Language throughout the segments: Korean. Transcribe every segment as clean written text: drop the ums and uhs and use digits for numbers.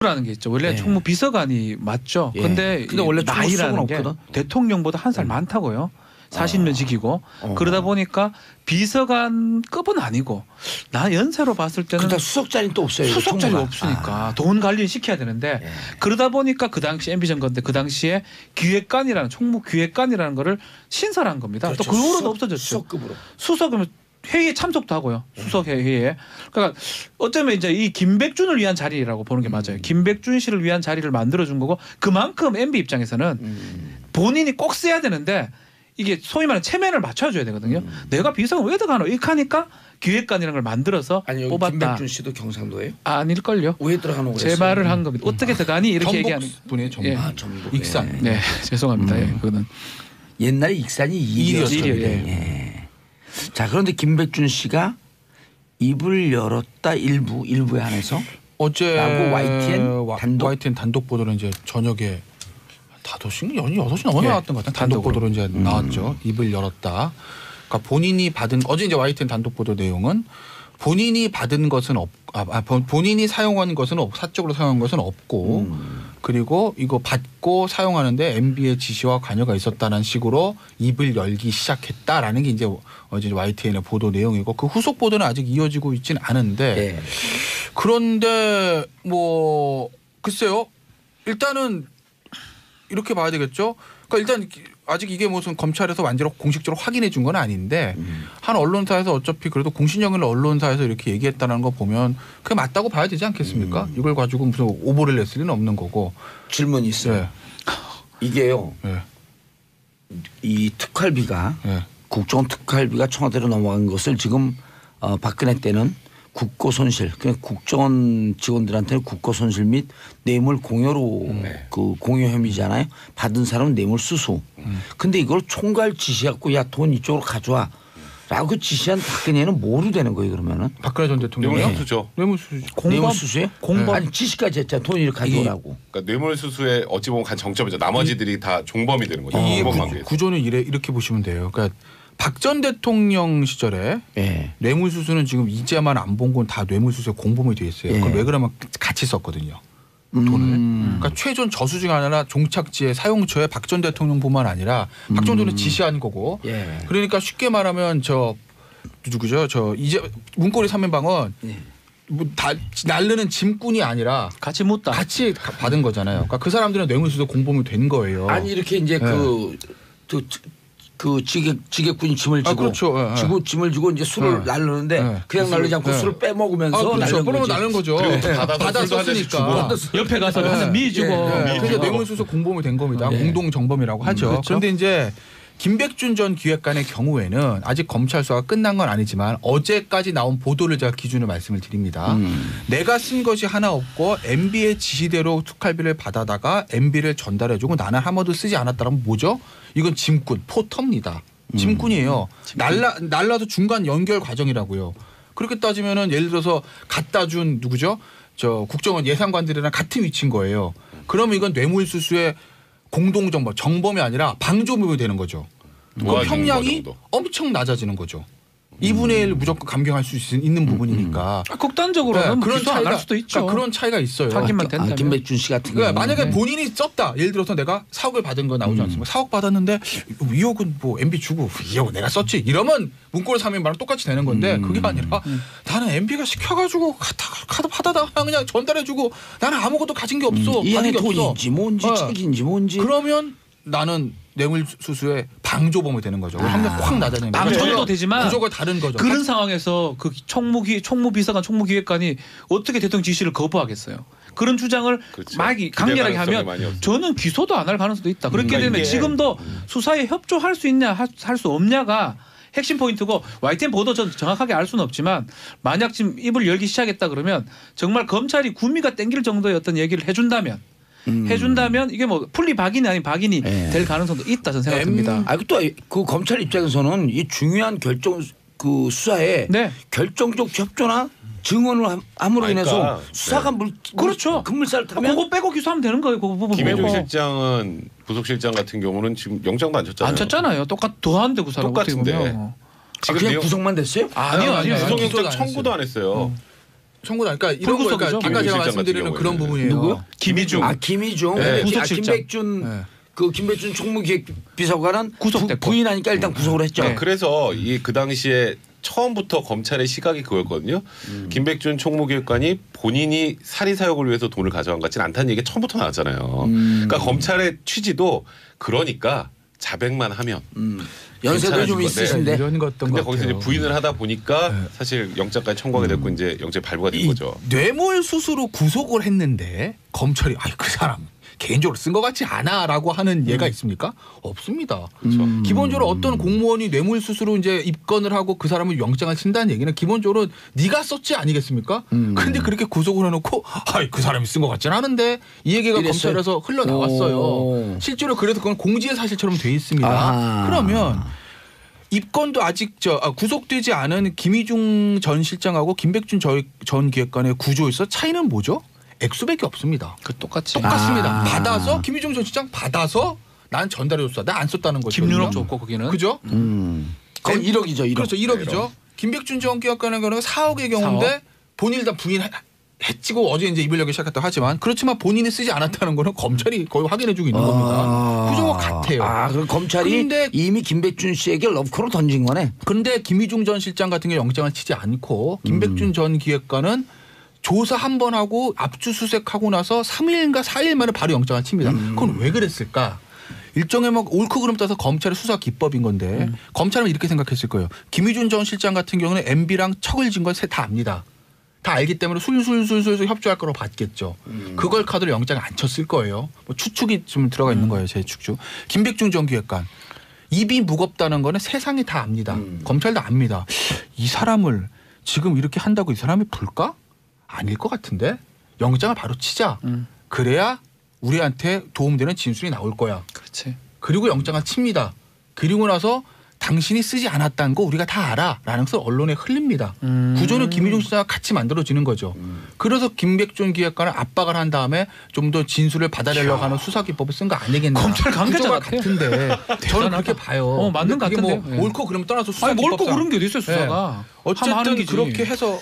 라는 게 있죠. 원래 예. 총무 비서관이 맞죠. 예. 근데 원래 나이라는 게 없거든. 대통령보다 한 살 많다고요. 40년 지기고 그러다 보니까 비서관급은 아니고 나 연세로 봤을 때는 그러다 수석 자리는 또 없어요. 수석 자리 총무가. 없으니까 돈 관리를 시켜야 되는데 예. 그러다 보니까 그 당시 MB 정권 때 그 당시에 기획관이라는 총무 기획관이라는 거를 신설한 겁니다. 그렇죠. 또 그 후로는 수석, 없어졌죠. 수석급으로. 수석은 회의에 참석도 하고요. 수석 회의에. 그러니까 어쩌면 이제 이 김백준을 위한 자리라고 보는 게 맞아요. 김백준 씨를 위한 자리를 만들어준 거고 그만큼 MB 입장에서는 본인이 꼭 써야 되는데 이게 소위 말하는 체면을 맞춰줘야 되거든요. 내가 비서관 왜 들어가노? 이렇게 하니까 기획관이라는 걸 만들어서 아니 여기 뽑았다. 김백준 씨도 경상도예요? 아닐걸요. 왜 들어가는 거예요? 제 말을 한 겁니다. 어떻게 들어가니 이렇게 얘기하는. 분의 전북. 예. 전북. 익산. 네, 죄송합니다. 예, 그거는. 옛날에 익산이 일이었죠. 일이었죠. 예. 예. 자 그런데 김백준 씨가 입을 열었다 일부에 한해서 어제 라고 YTN 단독? YTN 단독 보도로 이제 저녁에 5시 6시 넘어 예. 나왔던 것 같아요. 단독 보도로 이제 나왔죠. 입을 열었다. 그러니까 본인이 받은 어제 이제 YTN 단독 보도 내용은 본인이 받은 것은 본인이 사용한 것은 사적으로 사용한 것은 없고 그리고 이거 받고 사용하는데 MB의 지시와 관여가 있었다는 식으로 입을 열기 시작했다라는 게 이제 어제 YTN의 보도 내용이고 그 후속 보도는 아직 이어지고 있지는 않은데 예. 그런데 뭐 글쎄요. 일단은 이렇게 봐야 되겠죠. 그러니까 일단 아직 이게 무슨 검찰에서 완전히 공식적으로 확인해 준 건 아닌데 한 언론사에서 어차피 그래도 공신력 있는 언론사에서 이렇게 얘기했다는 거 보면 그게 맞다고 봐야 되지 않겠습니까? 이걸 가지고 무슨 오보를 냈을 리는 없는 거고. 질문이 있어요. 네. 이게요. 네. 이 특활비가 네. 국정원 특활비가 청와대로 넘어간 것을 지금 박근혜 때는 국고 손실, 그냥 국정원 직원들한테는 국고 손실 및 뇌물 공여로 그 공여 혐의잖아요. 받은 사람은 뇌물 수수. 근데 이걸 총괄 지시했고 야 돈 이쪽으로 가져와. 라고 지시한 박근혜는 뭐로 되는 거예요 그러면은? 박근혜 전 대통령이요? 뇌물수수죠. 뇌물수수. 뇌물수수예요? 공범. 아니 지시까지 했잖아. 돈 이렇게 가져오라고. 그러니까 뇌물수수의 어찌 보면 간 정점이죠. 나머지들이 다 종범이 되는 거죠. 이 공범 관계에서. 구조는 이렇게 보시면 돼요. 그러니까 박 전 대통령 시절에 예. 뇌물수수는 지금 이제만 안 본 건 다 뇌물수수에 공범이 돼 있어요. 예. 그걸 왜 그러면 같이 썼거든요. 돈을. 그러니까 최종 저수지가 아니라 종착지의 사용처에 박 전 대통령뿐만 아니라 박 전 대통령이 지시한 거고. 예. 그러니까 쉽게 말하면 저 누구죠? 저 이제 문고리 3인방은 뭐 날르는 짐꾼이 아니라 같이 묻다. 같이 받은 거잖아요. 그러니까 그 사람들은 뇌물수수 공범이 된 거예요. 아니 이렇게 이제 그 지게꾼이 짐을 지고, 그렇죠. 예, 예. 짐을 지고 이제 술을 예. 날르는데 예. 그냥 날르지 않고 예. 술을 빼먹으면서 그렇죠. 날른 거지. 나는 거죠. 그리고 또 받아서 받아 술도 한 잔씩 썼으니까. 옆에 가서 한잔 미주고. 그래서 뇌물수수 공범이 된 겁니다. 예. 공동 정범이라고 하죠. 그렇죠. 그런데 이제 김백준 전 기획관의 경우에는 아직 검찰 수사가 끝난 건 아니지만 어제까지 나온 보도를 제가 기준으로 말씀을 드립니다. 내가 쓴 것이 하나 없고 MB의 지시대로 특활비를 받아다가 MB를 전달해주고 나는 한 번도 쓰지 않았다면 뭐죠? 이건 짐꾼, 포터입니다. 짐꾼이에요. 날라서 중간 연결 과정이라고요. 그렇게 따지면은 예를 들어서 갖다 준 누구죠? 저 국정원 예산관들이랑 같은 위치인 거예요. 그러면 이건 뇌물수수의 공동정범, 정범이 아니라 방조범이 되는 거죠. 그 도와주는 형량이 거 정도. 엄청 낮아지는 거죠. 2분의 1 무조건 감경할 수 있는 부분이니까. 극단적으로는 그런 기소 안할 수도 있죠. 그러니까 그런 차이가 있어요. 확인만 된다면. 김백준 씨 같은 그러니까 경우는 만약에 본인이 썼다. 예를 들어서 내가 사억을 받은 거 나오지 않습니까? 사억 받았는데 2억은 뭐 MB 주고 2억은 내가 썼지. 이러면 문고리 3인방랑 똑같이 되는 건데 그게 아니라 나는 MB가 시켜가지고 카드 받아다가 그냥 전달해주고 나는 아무것도 가진 게 없어. 이 안에 받은 게 없어. 돈인지 뭔지 책인지 뭔지. 그러면 나는 뇌물수수의 방조범이 되는 거죠. 형량 확 낮아지는 거죠. 방조도 되지만 구조가 다른 거죠. 그런 상황에서 그 총무비서관, 총무기획관이 어떻게 대통령 지시를 거부하겠어요. 그런 주장을 그렇죠. 막 강렬하게 가능성이 하면 많이 없죠. 저는 기소도 안 할 가능성도 있다. 그렇게 되면 이게 지금도 수사에 협조할 수 있냐 할 수 없냐가 핵심 포인트고 YTN 보도 전 정확하게 알 수는 없지만 만약 지금 입을 열기 시작했다 그러면 정말 검찰이 구미가 땡길 정도의 어떤 얘기를 해준다면 이게 뭐 풀리 박인이 아닌 박인이 될 가능성도 있다 저는 생각합니다. 아, 또 그 검찰 입장에서는 이 중요한 결정 그 수사에 네. 결정적 협조나 증언을 함으로 인해서 그러니까, 수사가 그렇죠. 급물살 타면 그거 빼고 기소하면 되는 거예요. 그 부분 김혜중 빼고. 실장은 부속실장 같은 경우는 지금 영장도 안 쳤잖아요. 안 쳤잖아요. 더 하는데 그 사람 똑같은데. 어떻게 보면. 지금 그냥 내용- 구속만 됐어요? 아니요. 구속영장 기소도 안 청구도 안 했어요. 청구다. 그러니까 이런 거 불구속이죠. 그러니까 아까 제가 김일중 말씀드리는 같은 그런 경우에는. 부분이에요. 누구요? 김희중. 김희중. 네. 구속실장. 김백준 네. 그 김백준 총무기획비서관은 구속됐고. 부인하니까 일단 구속을 했죠. 네. 그래서 이 그 당시에 처음부터 검찰의 시각이 그거였거든요. 김백준 총무기획관이 본인이 사리 사욕을 위해서 돈을 가져간 것 같지는 않다는 얘기가 처음부터 나왔잖아요. 그러니까 검찰의 취지도 그러니까 자백만 하면 연세도 좀 괜찮아질 있으신데. 이런 것던 근데 것 거기서 이제 같아요. 부인을 하다 보니까 네. 사실 영장까지 청구하게 됐고 이제 영장이 발부가 된 이 거죠. 뇌물 수수로 구속을 했는데 검찰이 아이 그 사람 개인적으로 쓴 것 같지 않아라고 하는 예가 있습니까? 없습니다. 그렇죠. 기본적으로 어떤 공무원이 뇌물 수수로 이제 입건을 하고 그 사람을 영장을 친다는 얘기는 기본적으로 네가 썼지 아니겠습니까? 그런데 그렇게 구속을 해놓고 아이 그 사람이 쓴 것 같지는 않은데 이 얘기가 이랬어요? 검찰에서 흘러나왔어요. 오. 실제로 그래서 그건 공지의 사실처럼 돼 있습니다. 아하. 그러면 입건도 아직 구속되지 않은 김희중 전 실장하고 김백준 전 기획관의 구조에서 차이는 뭐죠? 액수밖에 없습니다. 그 똑같이. 똑같습니다. 아. 받아서 김희중 전 실장 받아서 난 전달해줬어. 나 안 썼다는 거죠. 김윤옥 줬고 거기는. 그죠? 그건 1억이죠. 1억. 그렇죠. 1억이죠. 김백준 전 기획관의 경우는 4억의 경우인데 4억. 본인이 다 부인했지고 어제 이제 입을 열기 시작했다고 하지만 그렇지만 본인이 쓰지 않았다는 거는 검찰이 거의 확인해주고 있는 겁니다. 구조가 같아요. 아, 그럼 검찰이 근데- 이미 김백준 씨에게 러브콜을 던진 거네. 그런데 김희중 전 실장 같은 경우 영장을 치지 않고 김백준 전 기획관은 조사 한 번 하고 압수수색하고 나서 3일인가 4일 만에 바로 영장을 칩니다. 그건 왜 그랬을까? 일종의 뭐 옳고 그름 따서 검찰의 수사 기법인 건데 검찰은 이렇게 생각했을 거예요. 김희준 전 실장 같은 경우는 MB랑 척을 진 건 다 압니다. 다 알기 때문에 술술술술 협조할 거로 봤겠죠. 그걸 카드로 영장을 안 쳤을 거예요. 뭐 추측이 좀 들어가 있는 거예요. 제 추측. 김백준 전 기획관. 입이 무겁다는 거는 세상이 다 압니다. 검찰도 압니다. 이 사람을 지금 이렇게 한다고 이 사람이 불까? 아닐 것 같은데 영장을 바로 치자. 그래야 우리한테 도움되는 진술이 나올 거야. 그렇지. 그리고 영장을 칩니다. 그리고 나서 당신이 쓰지 않았다는 거 우리가 다 알아 라는 것을 언론에 흘립니다. 구조는 김희중 씨와 같이 만들어지는 거죠. 그래서 김백준 기획관을 압박을 한 다음에 좀 더 진술을 받아내려고 하는 수사기법을 쓴 거 아니겠나. 검찰 관계자 구조가 같아요. 같은데 저는 그렇게 봐요. 맞는 것 그게 뭐 같은데요. 예. 옳고 그름 떠나서 아니 옳고 수사기법상 그런 게 어디 있어요 수사가. 하면 하는 어쨌든 기지. 그렇게 해서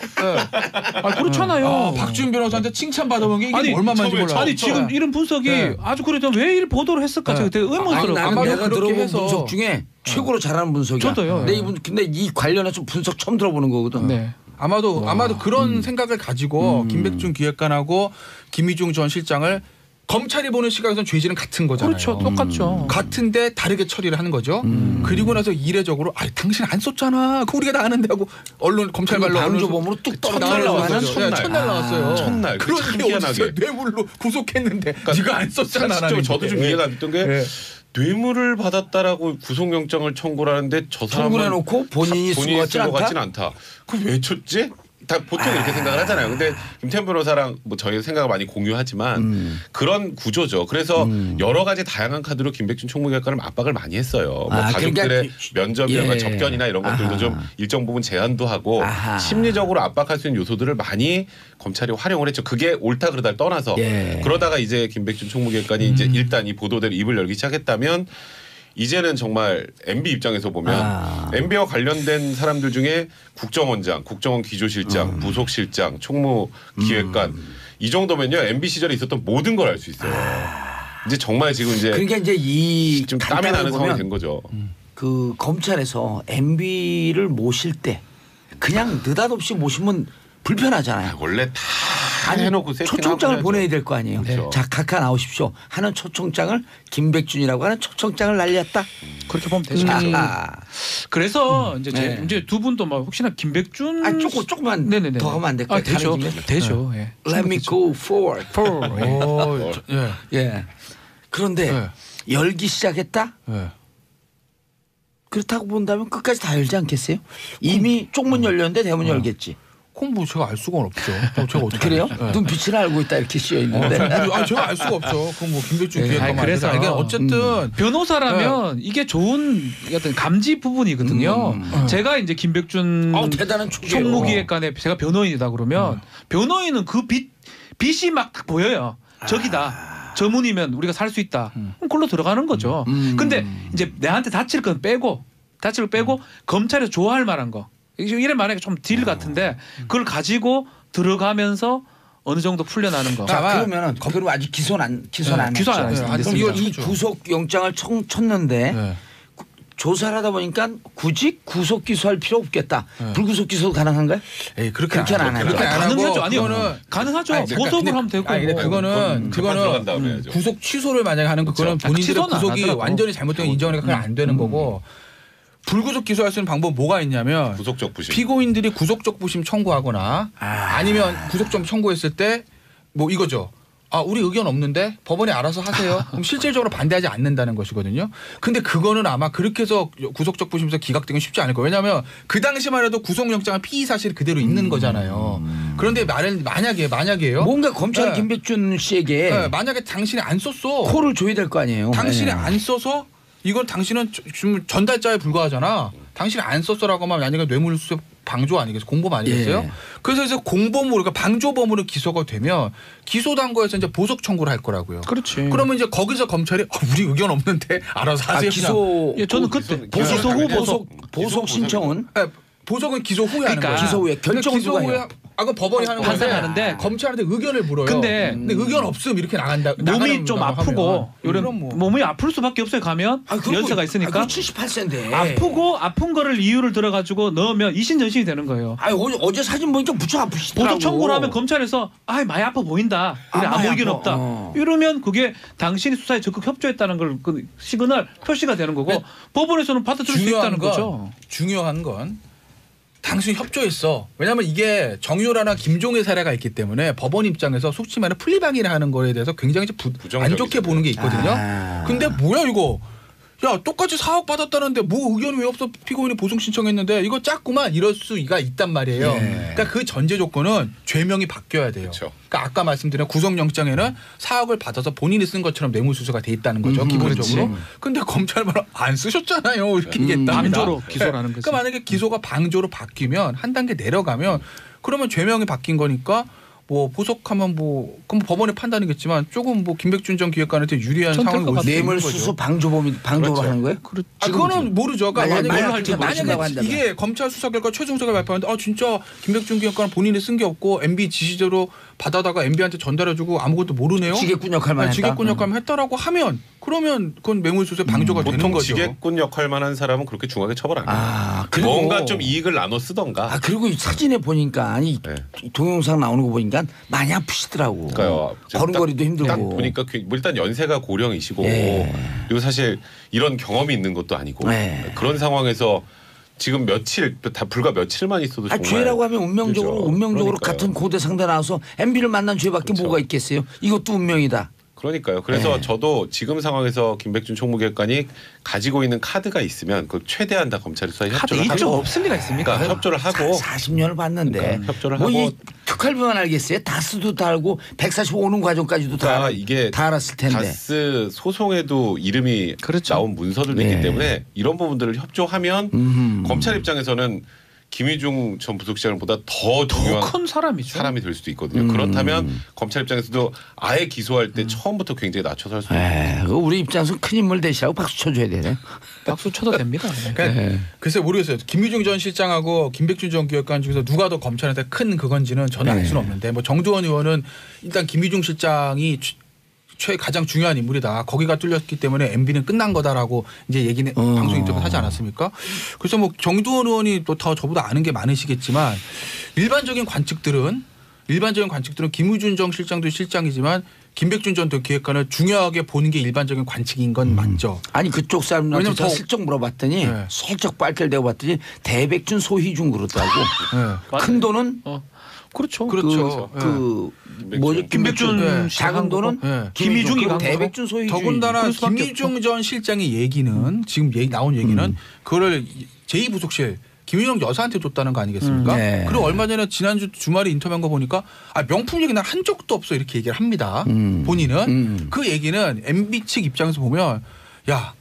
아 그렇잖아요. 박준 변호사한테 칭찬 받아본 게 이게 얼마만인지 몰라요. 아니 지금 이런 분석이 네. 아주 그래도 왜 이 보도를 했을까 네. 되게 의문스러워. 나는 아마도 내가 그렇게 들어본 해서- 분석 중에 최고로 잘하는 분석이야. 저도요. 근데 이분 근데 이 관련해서 분석 처음 들어보는 거거든. 네. 아마도 그런 생각을 가지고 김백준 기획관하고 김희중 전 실장을 검찰이 보는 시각에서는 죄질은 같은 거잖아요. 그렇죠. 똑같죠. 같은데 다르게 처리를 하는 거죠. 그리고 나서 이례적으로 아 당신 안 썼잖아. 그 우리가 다 아는데 하고 언론 검찰 말로 방조범으로 뚝 첫날 떨어지려고 나왔어요. 하는 네, 첫날 나왔어요. 첫날. 그런 참 게 어딨어요. 희한하게. 뇌물로 구속했는데 네가 안 썼잖아. 상식적으로 저도 좀 이해가 안 됐던 게 네. 뇌물을 받았다라고 구속영장을 청구를 하는데 저 사람은 청구해놓고 본인이 쓴 것 쓴 것 같지 같지는 않다. 그럼 왜 쳤지? 다 보통 이렇게 생각을 하잖아요. 근데 김태현 변호사랑 뭐 저희 생각을 많이 공유하지만 그런 구조죠. 그래서 여러 가지 다양한 카드로 김백준 총무기획관을 압박을 많이 했어요. 뭐 아, 가족들의 그러니까 면접이나 예. 접견이나 이런 것들도 아하. 좀 일정 부분 제한도 하고 아하. 심리적으로 압박할 수 있는 요소들을 많이 검찰이 활용을 했죠. 그게 옳다 그러다를 떠나서 예. 그러다가 이제 김백준 총무기획관이 이제 일단 이 보도대로 입을 열기 시작했다면 이제는 정말 MB 입장에서 보면 MB와 관련된 사람들 중에 국정원장, 국정원 기조실장, 부속실장, 총무기획관 이 정도면요 MB 시절에 있었던 모든 걸 알 수 있어요. 이제 정말 지금 이제 그러니까 이제 이 좀 땀이 간단하게 나는 상황이 보면 된 거죠. 그 검찰에서 MB를 모실 때 그냥 느닷없이 모시면 불편하잖아요. 원래 다 아니, 해놓고 세팅하고 초청장을 해야죠. 보내야 될 거 아니에요. 그렇죠. 자, 각하 나오십시오 하는 초청장을 김백준이라고 하는 초청장을 날렸다. 그렇게 보면 되죠. 아하. 그래서 이제 네. 이제 두 분도 막 혹시나 김백준 조금만 네네네. 더 하면 안 될까요? 아, 되죠. 다른 김에? 되죠. 예. Let me go forward. 예. 예. 그런데 네. 열기 시작했다? 예. 그렇다고 본다면 끝까지 다 열지 않겠어요? 이미 쪽문 열렸는데 대문 열겠지. 그건 뭐 제가 알 수가 없죠. 제가 어떻게 그래요? 알아요? 네. 눈빛을 알고 있다 이렇게 씌어 있는데. 아 제가 알 수가 없죠. 그건 뭐 김백준 네. 기획관만 아니, 그래서 알죠. 어쨌든 변호사라면 이게 좋은 어떤 감지 부분이거든요. 제가 이제 김백준 대단한 촉이에요. 총무기획관에 제가 변호인이다 그러면 변호인은 그 빛이 막 딱 보여요. 저기다. 저 문이면 우리가 살 수 있다. 그럼 그걸로 들어가는 거죠. 근데 이제 내한테 다칠 건 빼고 검찰에서 좋아할 만한 거. 이래 만약에 좀 딜 같은데 그걸 가지고 들어가면서 어느 정도 풀려나는 거. 자, 그러면은 그럼 아직 기소는 안 기소 안 했죠. 했습니다. 그럼 이 구속 영장을 쳤는데 네. 조사를 하다 보니까 굳이 구속 기소할 필요 없겠다. 네. 불구속 기소 가능한가요? 에이, 그렇게는 안 하죠. 가능하죠. 아니요. 그거는 가능하죠. 아니, 그러니까 보석을 근데- 하면 되고. 아니, 근데 재판 들어간 다음에 해야죠. 구속 취소를 만약에 하는 거 그거는 본인들의 취소는 안 구속이 하더라고. 완전히 잘못된 건 인정하니까 그건 안 되는 거고 불구속 기소할 수 있는 방법 뭐가 있냐면 구속적 부심. 피고인들이 구속적 부심 청구하거나 아니면 구속적 청구했을 때 뭐 이거죠. 아, 우리 의견 없는데 법원이 알아서 하세요. 그럼 실질적으로 반대하지 않는다는 것이거든요. 근데 그거는 아마 그렇게 해서 구속적 부심에서 기각되긴 쉽지 않을 거예요. 왜냐하면 그 당시만 해도 구속영장은 피의 사실이 그대로 있는 거잖아요. 그런데 만약에요. 뭔가 검찰이 네. 김백준 씨에게 네, 만약에 당신이 안 썼어. 코를 줘야 될 거 아니에요. 당신이 네. 안 써서 이건 당신은 지금 전달자에 불과하잖아. 당신이 안 썼어라고 하면 만약에 뇌물수수 방조 아니겠어요? 공범 아니겠어요? 예. 그래서 이제 공범으로 그러니까 방조범으로 기소가 되면 기소된 거에서 이제 보석 청구를 할 거라고요. 그렇지. 그러면 이제 거기서 검찰이 우리 의견 없는데 알아서 하세요. 기소 예, 저는 그때 기소 기소 후 보석 보석. 신청은 그냥. 네, 보석은 기소 후에 하는 그러니까 거예요. 기소 후에 결정은 기소 누가 후에 해요? 그 법원이 하는 건데 판단하는데 검찰한테 의견을 물어요. 근데 의견 없음 이렇게 나간다. 몸이 좀 아프고 이런 그럼 뭐. 몸이 아플 수밖에 없어요. 가면 연세가 있으니까 78세인데. 아프고 아픈 거를 이유를 들어가지고 넣으면 이신전신이 되는 거예요. 어제 사진 보니까 무척 아프시더라고. 보석 청구를 하면 검찰에서 많이 아파 보인다. 그래, 많이 아무 의견 아파. 없다. 이러면 그게 당신이 수사에 적극 협조했다는 걸 그 시그널 표시가 되는 거고 네. 법원에서는 받아들일 수 있다는 거죠. 중요한 건 당신이 협조했어. 왜냐하면 이게 정유라나 김종의 사례가 있기 때문에 법원 입장에서 속지 말해 플리방이라 하는 거에 대해서 굉장히 안 좋게 보는 게 있거든요. 근데 뭐야 이거. 야 똑같이 4억 받았다는데 뭐 의견이 왜 없어 피고인이 보석 신청했는데 이거 짰구만 이럴 수가 있단 말이에요. 그러니까 그 전제 조건은 죄명이 바뀌어야 돼요. 그렇죠. 그러니까 아까 말씀드린 구속영장에는 4억을 받아서 본인이 쓴 것처럼 뇌물수수가 돼 있다는 거죠. 기본적으로. 근데 검찰 말은 안 쓰셨잖아요. 이렇게 얘기했다. 방조로 기소라는 거죠. 그러니까 만약에 기소가 방조로 바뀌면 한 단계 내려가면 그러면 죄명이 바뀐 거니까 뭐 보석하면 뭐 그럼 법원의 판단이겠지만 조금 뭐 김백준 전 기획관한테 유리한 선택 상황이 것 올 수 있는 뇌물 거죠. 수수 방조로 그렇죠. 하는 거예요? 그거는 모르죠. 그러니까 만약에 이게 검찰 수사 결과 최종 수사를 발표하는데 진짜 김백준 기획관은 본인이 쓴 게 없고 MB 지시대로 받아다가 MB한테 전달해주고 아무것도 모르네요. 지게꾼 역할만 했다. 지게꾼 역할만 했다라고 하면 그러면 그건 뇌물수수의 방조가 되는 보통 거죠. 지게꾼 역할만 한 사람은 그렇게 중하게 처벌 안 해요. 그리고 뭔가 좀 이익을 나눠 쓰던가. 그리고 이 사진에 보니까 이 동영상 나오는 거 보니까 많이 아프시더라고. 그러니까요. 걸음걸이도 힘들고. 딱 보니까 뭐 일단 연세가 고령이시고 그리고 사실 이런 경험이 있는 것도 아니고 그런 상황에서 지금 며칠 다 불과 며칠만 있어도 정말 죄라고 하면 운명적으로 그렇죠. 운명적으로 그러니까요. 같은 고대 상대 나와서 MB를 만난 죄밖에 그렇죠. 뭐가 있겠어요. 이것도 운명이다. 그러니까요. 그래서 저도 지금 상황에서 김백준 총무기획관이 가지고 있는 카드가 있으면 그 최대한 다 검찰이 수사에 카드 협조를 있죠. 하고 없을 리가 있습니까? 그러니까 협조를 하고 40년을 봤는데 그러니까 협조를 뭐 하고 이 특활비만 알겠어요. 다스도 다 알고 145 오는 과정까지도 다 이게 다 알았을 텐데. 다스 소송에도 이름이 그렇죠. 나온 문서들도 있기 때문에 이런 부분들을 협조하면 검찰 입장에서는 김희중 전 부속시장보다 더 중요한 큰 사람이죠. 사람이 될 수도 있거든요. 그렇다면 검찰 입장에서도 아예 기소할 때 처음부터 굉장히 낮춰서 할 수 있는 그거 우리 입장에서 큰 인물 되시라고 박수 쳐줘야 되네. 박수 쳐도 됩니다. 글쎄 모르겠어요. 김유중 전 실장하고 김백준 전 기획관 중에서 누가 더 검찰한테 큰 그건지는 저는 알 수는 없는데 뭐 정두원 의원은 일단 김유중 실장이 가장 중요한 인물이다. 거기가 뚫렸기 때문에 MB는 끝난 거다라고 이제 얘기는 방송 인터뷰 하지 않았습니까? 그래서 뭐 정두원 의원이 또 더 저보다 아는 게 많으시겠지만 일반적인 관측들은 김우준 전 실장도 실장이지만 김백준 전 기획관을 중요하게 보는 게 일반적인 관측인 건 맞죠. 아니 그쪽 사람한테 왜냐면 슬쩍 물어봤더니 슬쩍 빨결대고 봤더니 대백준 소희중 그렇더라고. 큰 돈은 그렇죠. 뭐지 김백준 작은 돈은 김희중이 간 대백준 소희중. 더군다나 김희중 전 실장의 얘기는 지금 나온 얘기는 그거를 제2부속실 김희중 여사한테 줬다는 거 아니겠습니까? 그리고 얼마 전에 지난주 주말에 인터뷰한 거 보니까 명품 얘기 난 한 적도 없어 이렇게 얘기를 합니다. 본인은 그 얘기는 MB 측 입장에서 보면 야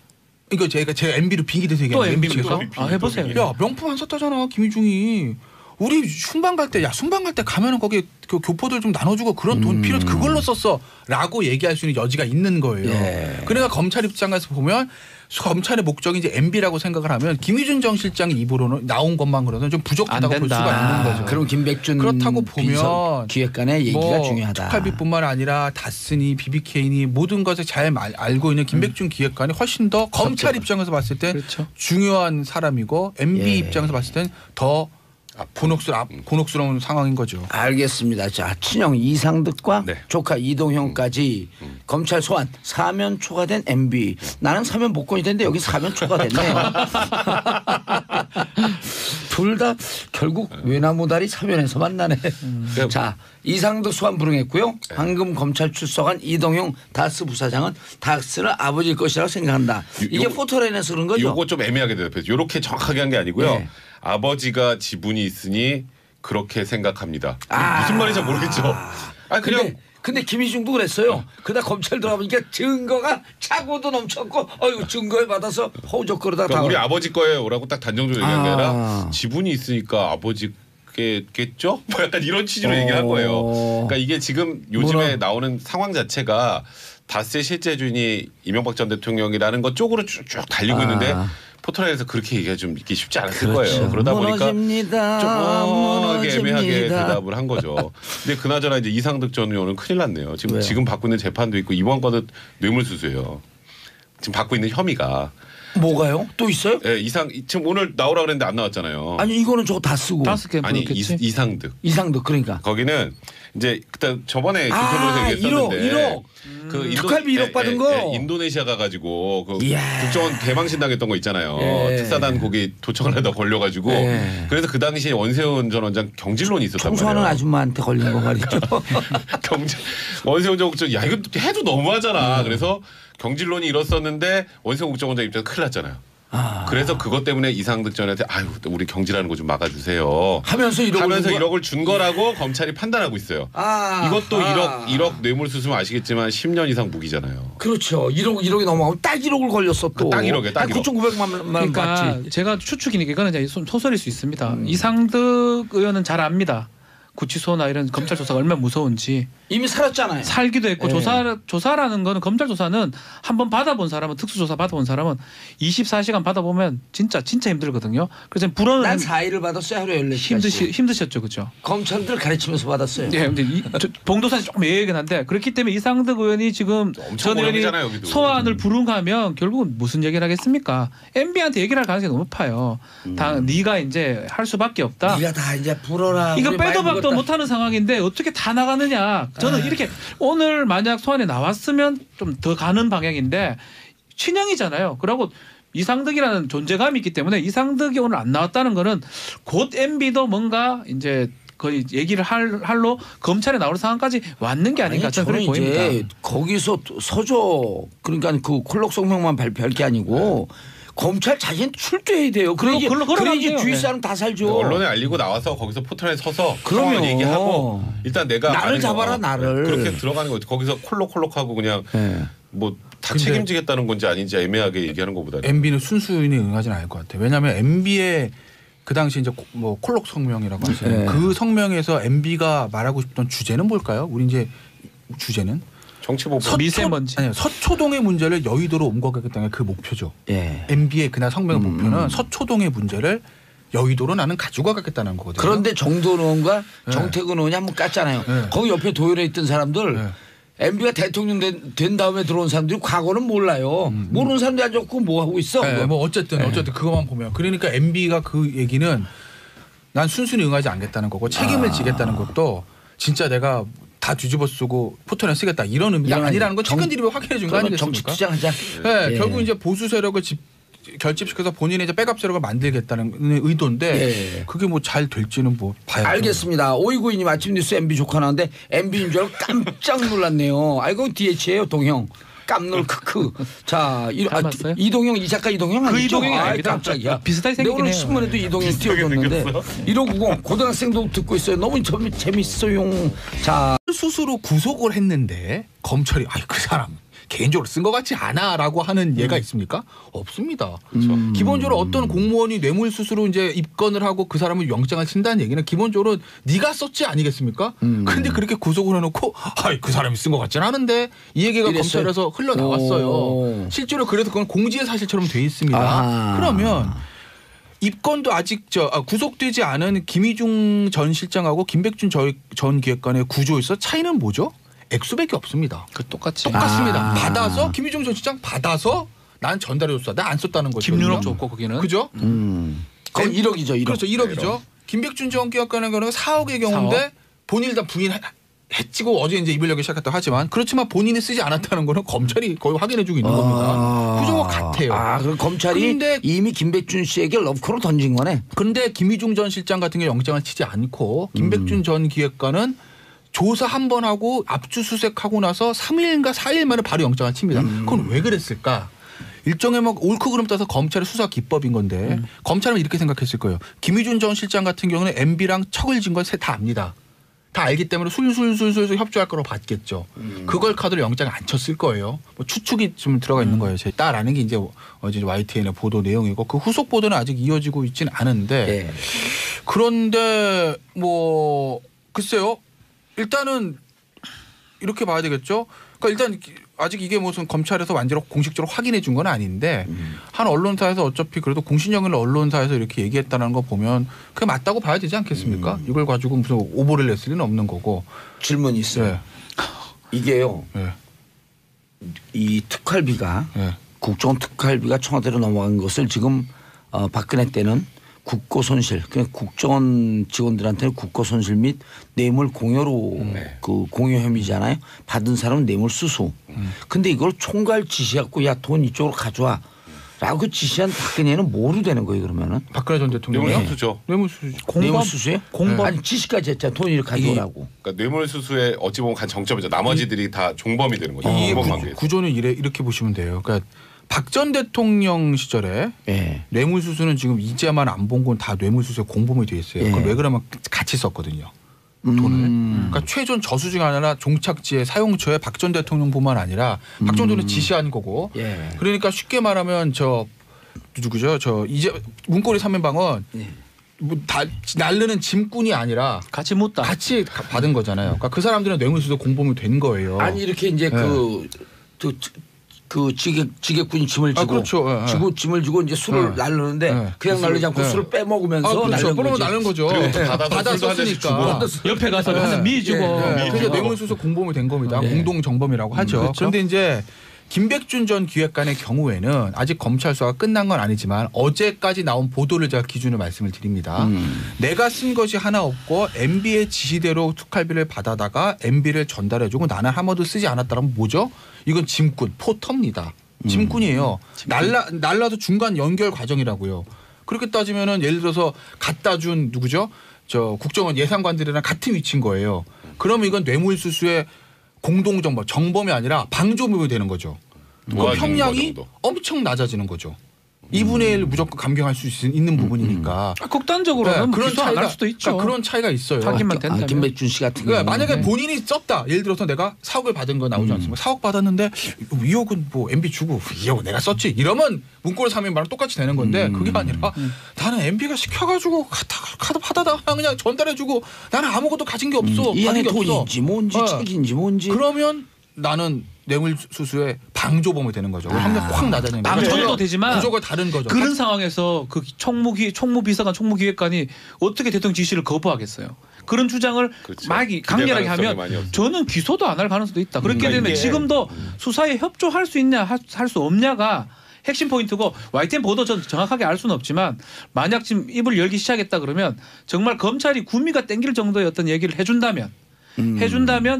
이거 제가 MB로 빙의돼서 또 얘기하는 MB입니까? 해보세요. 야 명품 안 샀다잖아 김희중이. 우리 순방 갈 때 순방 갈 때 가면은 거기 그 교포들 좀 나눠주고 그런 돈 필요 그걸로 썼어라고 얘기할 수 있는 여지가 있는 거예요. 그러니까 검찰 입장에서 보면 검찰의 목적이 이제 MB라고 생각을 하면 김희준 전 실장이 입으로는 나온 것만 그러면 좀 부족하다고 볼 수가 있는 거죠. 그럼 김백준 그렇다고 보면 기획관의 얘기가 중요하다. 특활비뿐만 아니라 다스니, BBK니 모든 것을 잘 알고 있는 김백준 기획관이 훨씬 더 검찰 입장에서 봤을 때 그렇죠. 중요한 사람이고 MB 입장에서 봤을 땐 더 곤혹스러운 상황인 거죠. 알겠습니다. 자, 친형 이상득과 네. 조카 이동형까지 검찰 소환 사면 초과된 MB. 나는 사면 복권이 됐는데 여기 사면 초과됐네요. 둘 다 결국 외나무다리 사면에서 만나네. 자, 이상득 소환 불응했고요. 방금 검찰 출석한 이동형 다스 부사장은 다스는 아버지일 것이라고 생각한다. 이게 포토라인에서 그런 거죠? 요거 좀 애매하게 대답해서 이렇게 정확하게 한 게 아니고요. 네. 아버지가 지분이 있으니 그렇게 생각합니다. 무슨 말인지 잘 모르겠죠. 아니 그냥 근데 김희중도 그랬어요. 그러다 검찰 들어가보니까 증거가 차고도 넘쳤고 어이구 증거에 받아서 허우적거리다가 그러니까 우리 아버지 거예요라고 딱 단정적으로 얘기한 게 아니라 지분이 있으니까 아버지겠죠? 뭐 약간 이런 취지로 얘기한 거예요. 그러니까 이게 지금 요즘에 나오는 상황 자체가 다스의 실제 주인이 이명박 전 대통령이라는 것 쪽으로 쭉쭉 달리고 있는데 포털에서 그렇게 얘기가 좀 있기 쉽지 않았을 거예요. 그러다 보니까 좀 애매하게 대답을 한 거죠. 근데 그나저나 이제 이상득 전 의원은 큰일 났네요. 지금 받고 있는 재판도 있고 이번 건은 뇌물수수예요. 지금 받고 있는 혐의가. 뭐가요? 또 있어요? 네, 지금 오늘 나오라 그랬는데 안 나왔잖아요. 아니 이거는 저거 다 쓰고. 아니 이상득. 이상득 그러니까. 거기는 이제 그때 저번에 김태로에서 얘기했었는데 1억. 그 특활비 1억 받은 거. 인도네시아 가가지고 그 국정원 개망신 당했던 거 있잖아요. 특사단 거기 도청을 하다 걸려가지고 그래서 그 당시에 원세훈 전 원장 경질론이 있었단 말이에요. 청소하는 아줌마한테 걸린 거 말이죠. 원세훈 전 국정 야 이거 해도 너무하잖아. 그래서 경질론이 일었었는데 원세훈 국정원장 입장에서 큰일 났잖아요. 그래서 그것 때문에 이상득 전한테 아유 우리 경질하는 거 좀 막아주세요. 하면서 1억을 준 거라고 검찰이 판단하고 있어요. 이것도 1억 뇌물수수면 아시겠지만 10년 이상 무기잖아요. 그렇죠. 1억이 넘어가면 딱 1억을 걸렸어 또. 딱 1억에 딱 1억. 9,900만 그러니까 받지. 제가 추측이니까 이거는 이제 소설일 수 있습니다. 이상득 의원은 잘 압니다. 구치소나 이런 검찰 조사가 얼마나 무서운지. 이미 살았잖아요. 살기도 했고 조사라는 거는 검찰 조사는 한번 받아본 사람은 특수조사 받아본 사람은 24시간 받아보면 진짜 힘들거든요. 그래서 불어는 난 4일을 받았어요. 하루에 14시간. 힘드셨죠, 그죠? 검찰들 가르치면서 받았어요. 네, 근데 봉도사는 조금 예외긴 한데 그렇기 때문에 이상득 의원이 지금 전 의원이 소환을 불응하면 결국은 무슨 얘기를 하겠습니까? MB한테 얘기를 할 가능성이 너무 높아요. 네가 이제 할 수밖에 없다. 네가 다 이제 불어라. 이거 빼도 박도 못하는 상황인데 어떻게 다 나가느냐. 저는 이렇게 오늘 만약 소환에 나왔으면 좀 더 가는 방향인데 친형이잖아요. 그리고 이상득이라는 존재감이 있기 때문에 이상득이 오늘 안 나왔다는 거는 곧 MB도 뭔가 이제 거의 얘기를 할로 검찰에 나올 상황까지 왔는 게 아닌가 저는 그렇게 보입니다. 이제 거기서 서저 그러니까 그 콜록 성명만 발표할 게 아니고 검찰 자신 출두해야 돼요. 그래야지 주위 사람 다 살죠. 언론에 알리고 나와서 거기서 포털에 서서 그러면 상황을 얘기하고 일단 내가 나를 잡아라 나를. 그렇게 들어가는 거지. 거기서 콜록콜록하고 그냥 뭐 다 책임지겠다는 건지 아닌지 애매하게 얘기하는 것보다 MB는 순수인이 응하지는 않을 것 같아요. 왜냐하면 MB의 그 당시 이제 뭐 콜록 성명이라고 하시는 그 성명에서 MB가 말하고 싶던 주제는 뭘까요? 우리 이제 주제는 정치보복 미세먼지. 아니요. 서초동의 문제를 여의도로 옮겨가겠다는 게 그 목표죠. 예. MB의 그날 성명의 목표는 서초동의 문제를 여의도로 나는 가지고 가겠다는 거거든요. 그런데 정도원 의원과 정태근 의원이 한번 깠잖아요. 거기 옆에 도열에 있던 사람들 MB가 대통령 된 다음에 들어온 사람들이 과거는 몰라요. 모르는 사람들이 앉았고 뭐 하고 있어. 뭐 어쨌든 그것만 보면 그러니까 MB가 그 얘기는 난 순순히 응하지 않겠다는 거고 책임을 지겠다는 것도 진짜 내가 다 뒤집어 쓰고 포털에 쓰겠다 이런 의미가 아니라는 건 최근 일이 확인해 준 거 아니겠습니까? 정치 투쟁하자. 네, 결국 이제 보수 세력을 결집시켜서 본인의 이제 백업 세력을 만들겠다는 의도인데 그게 뭐 잘 될지는 뭐 봐야죠. 알겠습니다. 5292님 아침 뉴스 MB 조카 나왔는데 MB인 줄 알고 깜짝 놀랐네요. 아이고 DH예요 동형. 깜놀 크크. 자, 이동형 이 작가 이동형 아니죠? 그 이동형이 아닙니다. 깜짝이야. 비슷하게 생기긴 오늘 해요. 신문에도 이동형 띄워줬는데 1590 고등학생도 듣고 있어요. 너무 재밌어요. 자, 스스로 구속을 했는데 검찰이 그 사람 개인적으로 쓴 것 같지 않아라고 하는 예가 있습니까? 없습니다. 기본적으로 어떤 공무원이 뇌물수수로 이제 입건을 하고 그 사람을 영장을 친다는 얘기는 기본적으로 네가 썼지 아니겠습니까? 근데 그렇게 구속을 해놓고 그 사람이 쓴 것 같지는 않은데 이 얘기가 이랬어요? 검찰에서 흘러나왔어요. 오. 실제로 그래서 그건 공지의 사실처럼 돼 있습니다. 아. 그러면 입건도 아직 구속되지 않은 김희중 전 실장하고 김백준 전 기획관의 구조에서 차이는 뭐죠? 액수밖에 없습니다. 그 똑같이. 똑같습니다. 아. 받아서 김희중 전 실장 받아서 난 전달해줬어. 나 안 썼다는 거죠. 김윤옥 줬고 거기는. 그죠? 그건 1억이죠. 1억. 그렇죠. 1억이죠. 김백준 전 기획관의 경우는 4억의 경우인데 4억? 본인이 다 부인했지고 어제 이제 입을 열기 시작했다고 하지만 그렇지만 본인이 쓰지 않았다는 거는 검찰이 거의 확인해주고 있는 겁니다. 구조가 같아요. 그럼 검찰이 근데 이미 김백준 씨에게 러브콜을 던진 거네. 그런데 김희중 전 실장 같은 경우 영장을 치지 않고 김백준 전 기획관은 조사 한 번 하고 압수수색하고 나서 3일인가 4일 만에 바로 영장을 칩니다. 그건 왜 그랬을까? 일종의 막 옳고 그름 따서 검찰의 수사 기법인 건데 검찰은 이렇게 생각했을 거예요. 김희준 전 실장 같은 경우는 MB랑 척을 진 건 다 압니다. 다 알기 때문에 술술술술 협조할 거라고 봤겠죠. 그걸 카드로 영장을 안 쳤을 거예요. 뭐 추측이 좀 들어가 있는 거예요. 제 딸라는 게 이제 어제 YTN의 보도 내용이고 그 후속 보도는 아직 이어지고 있지는 않은데 네. 그런데 뭐 글쎄요. 일단은 이렇게 봐야 되겠죠. 그러니까 일단 아직 이게 무슨 검찰에서 완전히 공식적으로 확인해 준 건 아닌데 한 언론사에서 어차피 그래도 공신력 있는 언론사에서 이렇게 얘기했다는 거 보면 그게 맞다고 봐야 되지 않겠습니까? 이걸 가지고 무슨 오보를 냈을 리는 없는 거고. 질문이 있어요. 네. 이게요. 네. 이 특활비가 네. 국정원 특활비가 청와대로 넘어간 것을 지금 박근혜 때는 국고 손실, 그냥 국정원 직원들한테는 국고 손실 및 뇌물 공여로 그 공여 혐의잖아요. 받은 사람은 뇌물 수수. 근데 이걸 총괄 지시하고 야 돈 이쪽으로 가져와. 라고 지시한 박근혜는 뭐로 되는 거예요 그러면은? 박근혜 전 대통령이 뇌물수수죠. 뇌물수수. 뇌물수수예요? 공범. 아니 지시까지 했잖아. 돈 이렇게 가져오라고. 그러니까 뇌물수수의 어찌 보면 간 정점이죠. 나머지들이 다 종범이 되는 거죠. 이 종범 관계에서. 구조는 이렇게 보시면 돼요. 그러니까 박 전 대통령 시절에 예. 뇌물수수는 지금 이제만 안 본 건 다 뇌물수수에 공범이 돼 있어요. 그걸 예. 왜 그러면 같이 썼거든요. 돈을. 그러니까 최종 저수 중 하나나 종착지의 사용처에 박 전 대통령뿐만 아니라 박 전 대통령이 지시한 거고. 예. 그러니까 쉽게 말하면 누구죠? 이제 문고리 3인방은 뭐 날르는 짐꾼이 아니라 같이 묻다. 같이 받은 거잖아요. 그러니까 그 사람들은 뇌물수수 공범이 된 거예요. 아니 이렇게 이제 그 지객군이 짐을 지고, 그렇죠. 짐을 지고 이제 술을 날르는데 그냥 날르지 않고 술을 빼먹으면서 그렇죠. 날르는 거지. 날른 거죠. 그리고 또 받아서 술도 한 잔씩 받았었으니까. 옆에 가서 가서 미 주고. 그래서 뇌물수수 공범이 된 겁니다. 네. 공동 정범이라고 하죠. 그렇죠. 그런데 이제 김백준 전 기획관의 경우에는 아직 검찰 수사가 끝난 건 아니지만 어제까지 나온 보도를 제가 기준으로 말씀을 드립니다. 내가 쓴 것이 하나 없고 MB의 지시대로 특활비를 받아다가 MB를 전달해주고 나는 한 번도 쓰지 않았다면 뭐죠? 이건 짐꾼, 포터입니다. 짐꾼이에요. 날라도 중간 연결 과정이라고요. 그렇게 따지면은 예를 들어서 갖다 준 누구죠? 국정원 예산관들이랑 같은 위치인 거예요. 그러면 이건 뇌물수수의 공동정범, 정범이 아니라 방조범이 되는 거죠. 그 형량이 엄청 낮아지는 거죠. 2분의 1 무조건 감경할 수 있는 부분이니까. 극단적으로는 그런 기소 안 할 수도 있죠. 그러니까 그런 차이가 있어요. 자기만 된다면. 김백준 씨 같은 그러니까 경우는 만약에 본인이 썼다. 예를 들어서 내가 4억을 받은 거 나오지 않습니까? 4억 받았는데 2억은 뭐 MB 주고 2억은 내가 썼지. 이러면 문고리 3인방랑 똑같이 되는 건데 그게 아니라 나는 MB가 시켜가지고 카드 받아다가 그냥 전달해주고 나는 아무것도 가진 게 없어. 이 안에 받은 게 없어. 돈인지 뭔지 책인지 뭔지. 그러면 나는 뇌물수수의 방조범이 되는 거죠. 형량 확 낮아지는 거죠. 방조도 되지만 구조가 다른 거죠. 그런 상황에서 그 총무비서관, 총무기획관이 어떻게 대통령 지시를 거부하겠어요. 그런 주장을 그렇죠. 막 강렬하게 가능성이 하면 많이 없어요. 저는 기소도 안 할 가능성도 있다. 그렇게 그러니까 되면 이게 지금도 수사에 협조할 수 있냐 할 수 없냐가 핵심 포인트고 YTN 보도 전 정확하게 알 수는 없지만 만약 지금 입을 열기 시작했다 그러면 정말 검찰이 구미가 땡길 정도의 어떤 얘기를 해준다면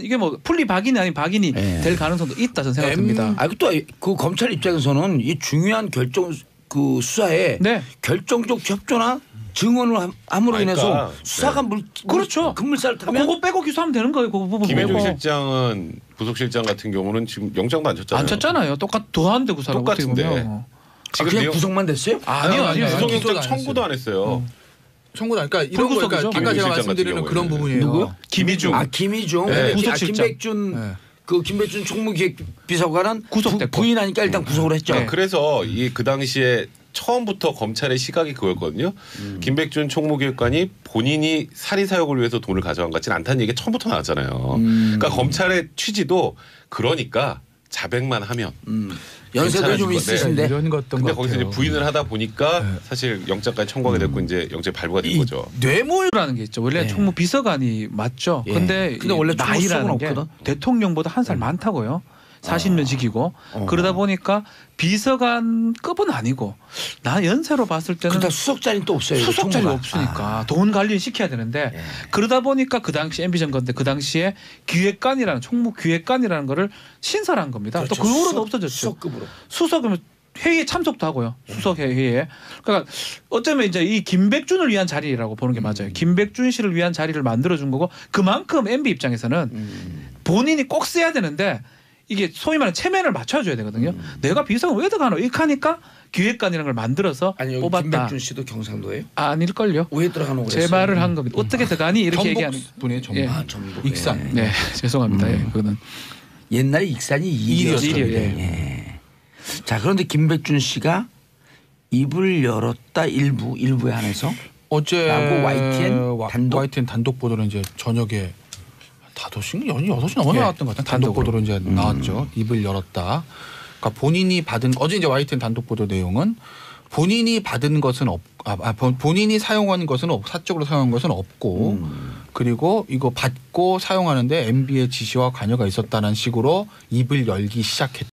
이게 뭐 풀리 박인이 아닌 박인이 될 가능성도 있다 저는 생각합니다. 또 그 검찰 입장에서는 이 중요한 결정 그 수사에 네. 결정적 협조나 증언을 함으로 인해서 수사가 그렇죠. 급물살을 타면 그거 빼고 기소하면 되는 거예요. 그 부분 김혜중 빼고. 실장은 부속실장 같은 경우는 지금 영장도 안 쳤잖아요. 안 쳤잖아요. 더한데 그 사람 똑같은데. 어떻게 보면. 지금 그냥 내용 구속만 됐어요? 아니요. 구속영장 청구도 안 했어요. 청구다. 그러니까 이런 거 불구속이죠. 아까 제가 김희중 말씀드리는 같은 그런 경우에는. 부분이에요. 누구요? 김희중. 김희중. 네. 부속실장. 김백준 그 김백준 총무기획비서관은 구속됐고. 부인하니까 일단 구속을 했죠. 네. 그래서 그 당시에 처음부터 검찰의 시각이 그거였거든요. 김백준 총무기획관이 본인이 사리 사욕을 위해서 돈을 가져간 것 같지는 않다는 얘기가 처음부터 나왔잖아요. 그러니까 검찰의 취지도 그러니까 자백만 하면 연세도 좀 괜찮아진 있으신데. 이런 것 같던 근데 것 거기서 이제 같아요. 부인을 하다 보니까 사실 영장까지 청구하게 됐고 이제 영장 발부가 된 거죠. 뇌물 라는 게 있죠. 원래 예. 총무 비서관이 맞죠. 예. 근데 원래 나이라는 게 없거든. 대통령보다 한 살 많다고요. 40년 지기고 그러다 보니까 비서관급은 아니고 나 연세로 봤을 때는 그다 수석 자리는 또 없어요. 이거 수석 자리가 총무가. 없으니까 돈 관리를 시켜야 되는데 그러다 보니까 그 당시 MB 정권 때 그 당시에 기획관이라는 총무 기획관이라는 거를 신설한 겁니다. 그렇죠. 또 그 후로는 수석, 없어졌죠. 수석급으로. 수석이면 회의에 참석도 하고요. 수석 회의에. 그러니까 어쩌면 이제 이 김백준을 위한 자리라고 보는 게 맞아요. 김백준 씨를 위한 자리를 만들어 준 거고 그만큼 MB 입장에서는 본인이 꼭 써야 되는데 이게 소위 말하는 체면을 맞춰줘야 되거든요. 내가 비서관 왜 들어가노? 이렇게 하니까 기획관이라는 걸 만들어서 아니 여기 뽑았다. 김백준 씨도 경상도예요? 아닐걸요. 왜 들어가는 거랬어요? 제 말을 한 겁니다. 어떻게 들어가니 이렇게 전북 얘기하는. 분의 전북. 예. 아, 전북. 익산. 네, 죄송합니다. 예, 그거는. 옛날에 익산이 일이었죠. 일이었죠. 일이요, 예. 자, 그런데 김백준 씨가 입을 열었다 일부에 한해서 어제 라고 YTN 단독 보도로 이제 저녁에 5시 6시 넘어 예, 나왔던 것 같아요. 단독 단독으로. 보도로 이제 나왔죠. 입을 열었다. 그러니까 본인이 받은 어제 이제 YTN 단독 보도 내용은 본인이 받은 것은 본인이 사용한 것은 사적으로 사용한 것은 없고 그리고 이거 받고 사용하는데 MB의 지시와 관여가 있었다는 식으로 입을 열기 시작했다.